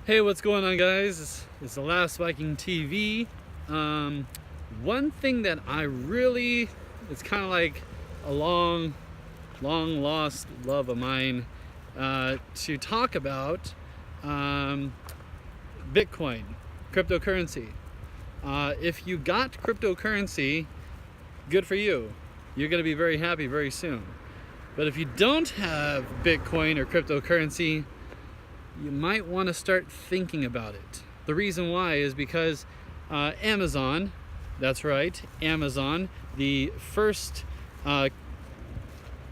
Hey, what's going on, guys? It's The Last Viking TV. One thing that it's kind of like a long lost love of mine to talk about Bitcoin, cryptocurrency. If you got cryptocurrency, good for you. You're going to be very happy very soon. But if you don't have Bitcoin or cryptocurrency, you might want to start thinking about it. The reason why is because Amazon, that's right, Amazon, the first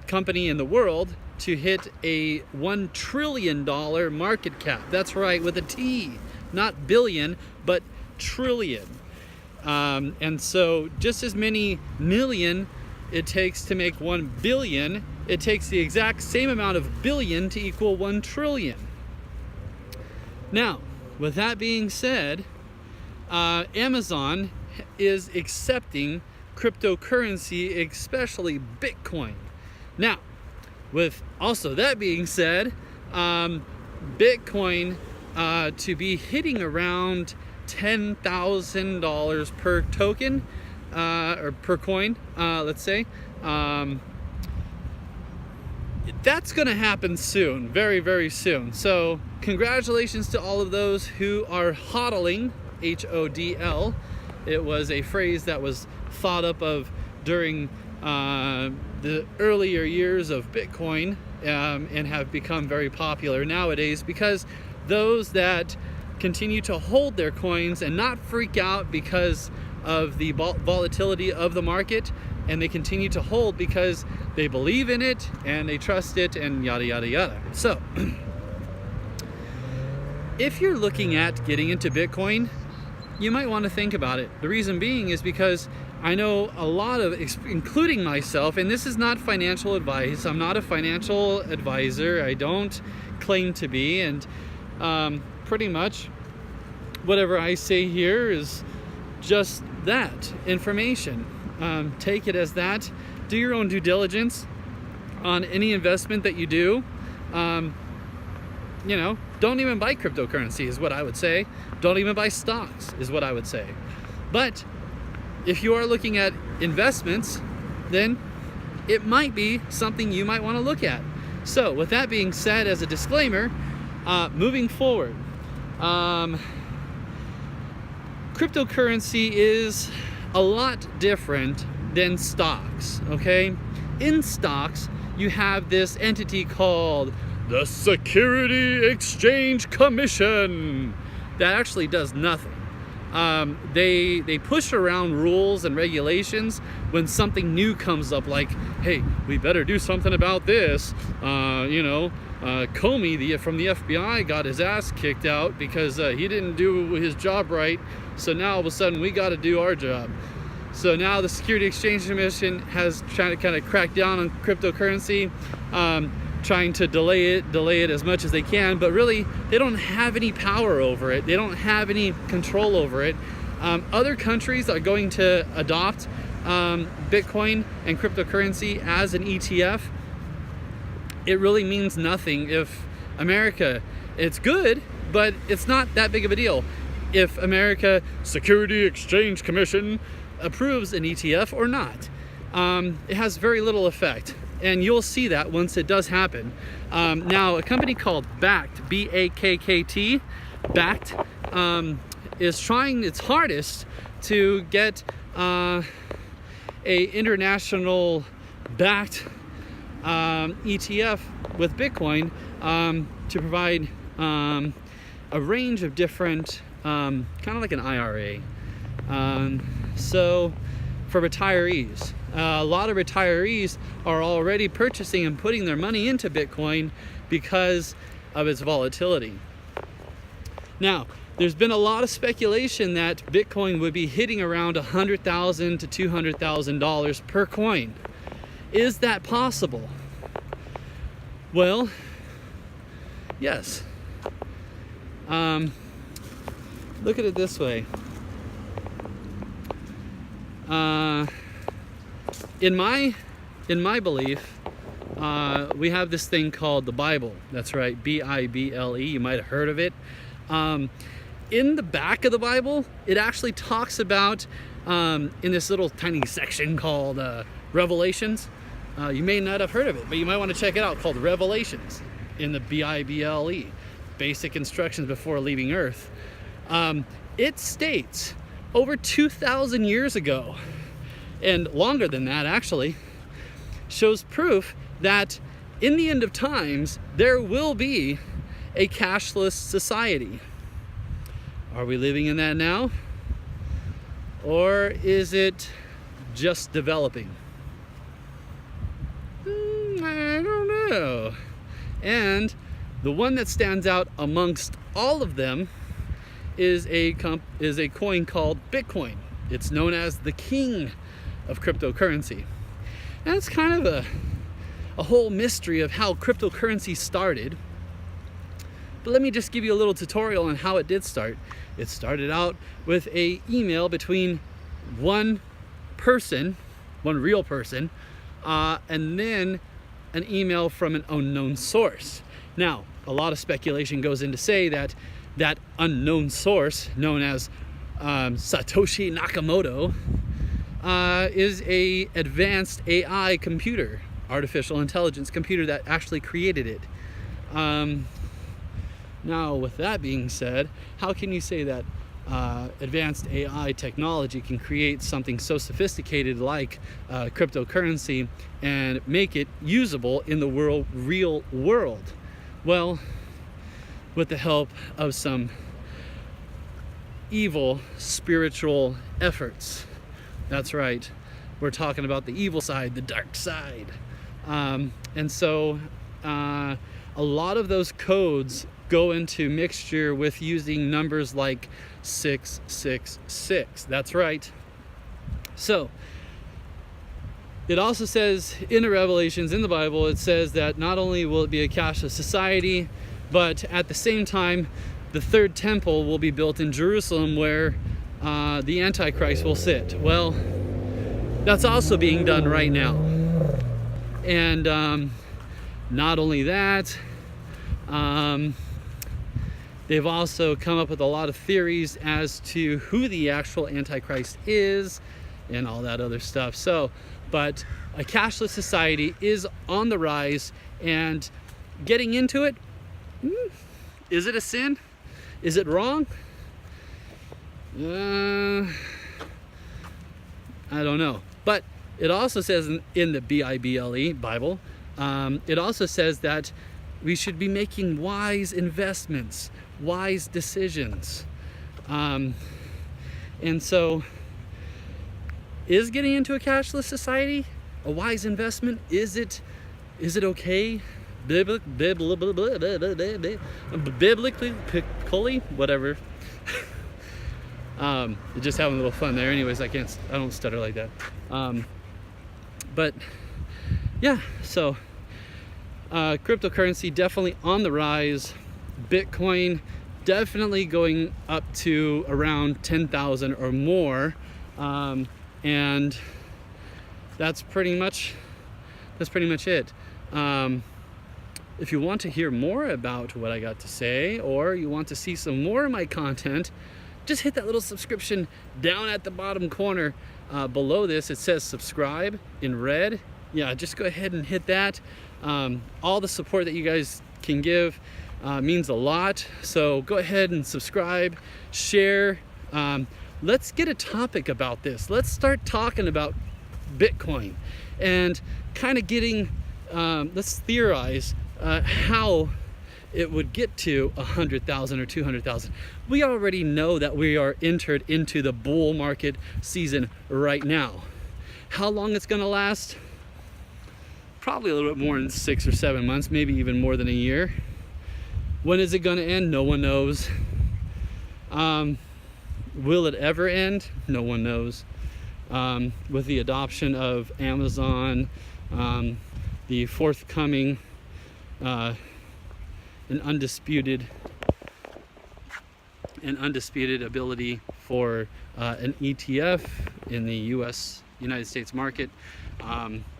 company in the world to hit a $1 trillion market cap. That's right, with a T, not billion, but trillion. And so just as many million it takes to make 1 billion, it takes the exact same amount of billion to equal 1 trillion. Now, with that being said, Amazon is accepting cryptocurrency, especially Bitcoin. Now, with also that being said, Bitcoin to be hitting around $10,000 per token, or per coin, let's say, that's going to happen soon, very, very soon. So congratulations to all of those who are hodling, HODL. It was a phrase that was thought up of during the earlier years of Bitcoin, and have become very popular nowadays because those that continue to hold their coins and not freak out because of the volatility of the market, and they continue to hold because they believe in it and they trust it and yada yada yada. So if you're looking at getting into Bitcoin, you might want to think about it. The reason being is because I know a lot of, including myself, and this is not financial advice, I'm not a financial advisor, I don't claim to be, and pretty much whatever I say here is just that information. Take it as that. Do your own due diligence on any investment that you do. Don't even buy cryptocurrency is what I would say. Don't even buy stocks is what I would say. But if you are looking at investments, then it might be something you might want to look at. So with that being said, as a disclaimer, moving forward, cryptocurrency is a lot different than stocks, okay? In stocks, you have this entity called the Security Exchange Commission that actually does nothing. They push around rules and regulations when something new comes up, like, hey, we better do something about this. Comey from the FBI got his ass kicked out because he didn't do his job right. So now all of a sudden we got to do our job. So now the Security Exchange Commission has tried to kind of crack down on cryptocurrency, trying to delay it as much as they can, but really they don't have any power over it. They don't have any control over it. Other countries are going to adopt Bitcoin and cryptocurrency as an ETF. It really means nothing if America, it's good, but it's not that big of a deal. If America Security Exchange Commission approves an ETF or not, it has very little effect. And you'll see that once it does happen. Now, a company called Bakkt, B-A-K-K-T, Bakkt, is trying its hardest to get a international backed ETF with Bitcoin to provide a range of different, kind of like an IRA. So for retirees, a lot of retirees are already purchasing and putting their money into Bitcoin because of its volatility. Now, there's been a lot of speculation that Bitcoin would be hitting around $100,000 to $200,000 per coin. Is that possible? Well, yes. Look at it this way. In my belief, we have this thing called the Bible. That's right, Bible. You might have heard of it. In the back of the Bible, it actually talks about, in this little tiny section called Revelations. You may not have heard of it, but you might want to check it out, called Revelations, in the Bible, Basic Instructions Before Leaving Earth. It states over 2,000 years ago, and longer than that actually, shows proof that in the end of times, there will be a cashless society. Are we living in that now? Or is it just developing? I don't know. And the one that stands out amongst all of them is a coin called Bitcoin. It's known as the king of cryptocurrency. And it's kind of a whole mystery of how cryptocurrency started. But let me just give you a little tutorial on how it did start. It started out with an email between one person, one real person, and then an email from an unknown source. Now, a lot of speculation goes in to say that that unknown source, known as Satoshi Nakamoto, is a advanced AI computer, artificial intelligence computer that actually created it. Now, with that being said, how can you say that advanced AI technology can create something so sophisticated like cryptocurrency and make it usable in the real world? Well, with the help of some evil spiritual efforts. That's right. We're talking about the evil side, the dark side. And so a lot of those codes go into mixture with using numbers like 666. That's right. So it also says in the Revelations, in the Bible, it says that not only will it be a cashless society, but at the same time, the third temple will be built in Jerusalem where the Antichrist will sit. Well, that's also being done right now. And not only that, they've also come up with a lot of theories as to who the actual Antichrist is and all that other stuff. So, but a cashless society is on the rise, and getting into it, is it a sin? Is it wrong? I don't know. But it also says in the Bible, it also says that we should be making wise investments, wise decisions. And so, is getting into a cashless society a wise investment? Is it okay? Biblically, whatever. Just having a little fun there. Anyways, I don't stutter like that. But yeah, so cryptocurrency definitely on the rise. Bitcoin definitely going up to around 10,000 or more. And that's pretty much it. If you want to hear more about what I got to say, or you want to see some more of my content, just hit that little subscription down at the bottom corner below this. It says subscribe in red. Yeah, just go ahead and hit that. All the support that you guys can give means a lot. So go ahead and subscribe, share. Let's get a topic about this. Let's start talking about Bitcoin and kind of getting, let's theorize how it would get to 100,000 or 200,000. We already know that we are entered into the bull market season right now. How long it's going to last? Probably a little bit more than 6 or 7 months, maybe even more than a year. When is it going to end? No one knows. Will it ever end? No one knows. With the adoption of Amazon, the forthcoming an undisputed ability for an ETF in the United States market,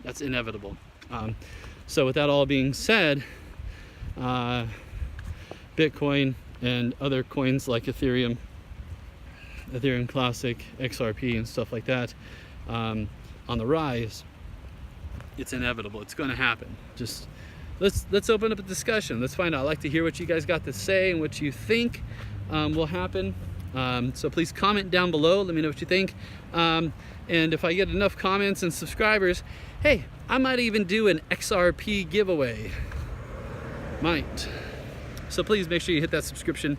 that's inevitable. So with that all being said, Bitcoin and other coins like Ethereum Classic, XRP, and stuff like that on the rise, it's inevitable. It's going to happen. Just let's open up a discussion. Let's find out. I'd like to hear what you guys got to say and what you think will happen. So please comment down below. Let me know what you think. And if I get enough comments and subscribers, hey, I might even do an XRP giveaway. Might. So please make sure you hit that subscription.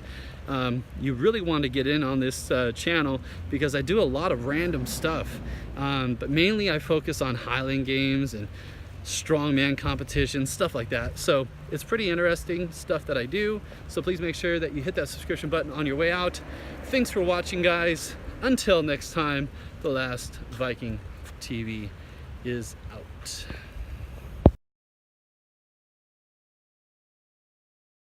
You really want to get in on this channel because I do a lot of random stuff, but mainly I focus on Highland games and strongman competitions, stuff like that. So it's pretty interesting stuff that I do. So please make sure that you hit that subscription button on your way out. Thanks for watching, guys. Until next time, The Last Viking TV is out.